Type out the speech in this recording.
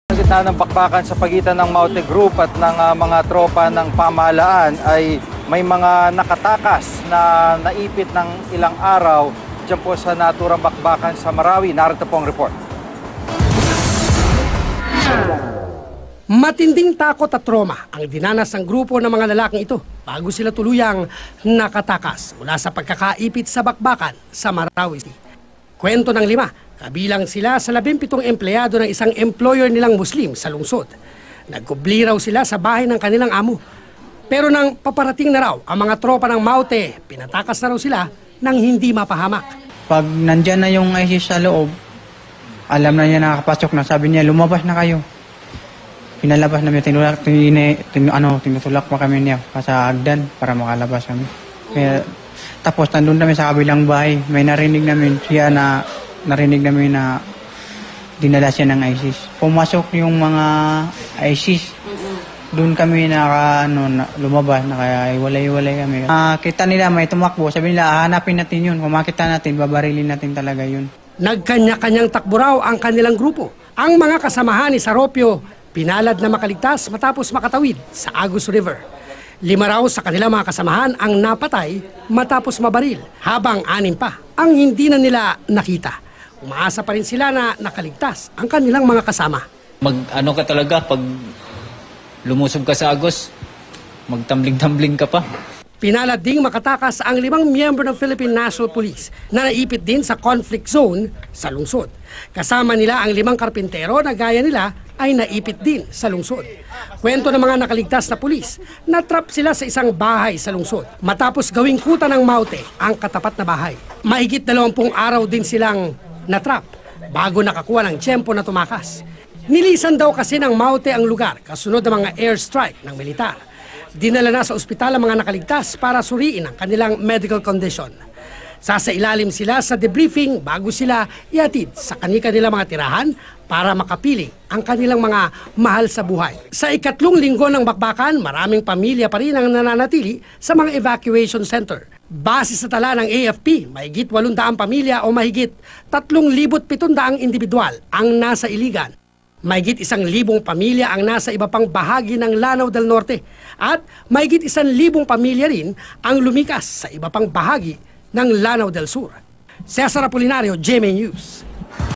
Sa gitna ng bakbakan sa pagitan ng Maute Group at ng mga tropa ng pamahalaan ay may mga nakatakas na naipit ng ilang araw dyan po sa naturang bakbakan sa Marawi. Narito po ang report. Matinding takot at trauma ang dinanas ng grupo ng mga lalaking ito bago sila tuluyang nakatakas mula sa pagkakaipit sa bakbakan sa Marawi. Kwento ng 5, kabilang sila sa 17 empleyado ng isang employer nilang Muslim sa lungsod. Nagkubli raw sila sa bahay ng kanilang amo. Pero nang paparating na raw ang mga tropa ng Maute, pinatakas na raw sila nang hindi mapahamak. Pag nandyan na yung ISIS sa loob, alam na niya nakakapasok na, sabi niya lumabas na kayo. Pinalabas namin, tinutulak pa kami niya sa agdan para makalabas kami. Kaya, tapos nandun kami sa kabilang bahay, may narinig namin na dinala siya ng ISIS. Pumasok yung mga ISIS, doon kami lumabas, nakaiwalay-walay kami. Kita nila may tumakbo, sabi nila hahanapin natin yun, kung makita natin, babarilin natin talaga yun. Nagkanya-kanyang takbo raw ang kanilang grupo. Ang mga kasamahan ni Saropio, pinalad na makaligtas matapos makatawid sa Agus River. 5 raw sa kanilang mga kasamahan ang napatay matapos mabaril, habang 6 pa ang hindi na nila nakita. Umaasa pa rin sila na nakaligtas ang kanilang mga kasama. Mag-ano ka talaga pag lumusob ka sa Agos, magtambling-tambling ka pa. Pinalad ding makatakas ang 5 miyembro ng Philippine National Police na naipit din sa conflict zone sa lungsod. Kasama nila ang 5 karpintero na gaya nila ay naipit din sa lungsod. Kwento ng mga nakaligtas na pulis, natrap sila sa isang bahay sa lungsod matapos gawing kuta ng Maute ang katapat na bahay. Mahigit 20 araw din silang natrap bago nakakuha ng tiyempo na tumakas. Nilisan daw kasi ng Maute ang lugar kasunod ng mga airstrike ng militar. Dinala na sa ospital ang mga nakaligtas para suriin ang kanilang medical condition. Sasailalim sila sa debriefing bago sila ihatid sa kanilang mga tirahan para makapili ang kanilang mga mahal sa buhay. Sa ikatlong linggo ng bakbakan, maraming pamilya pa rin ang nananatili sa mga evacuation center. Base sa tala ng AFP, mahigit 800 pamilya o mahigit 3,700 individual ang nasa Iligan. Mahigit 1,000 pamilya ang nasa iba pang bahagi ng Lanao del Norte at mahigit 1,000 pamilya rin ang lumikas sa iba pang bahagi ng Lanao del Sur. Cesar Apolinario, GMA News.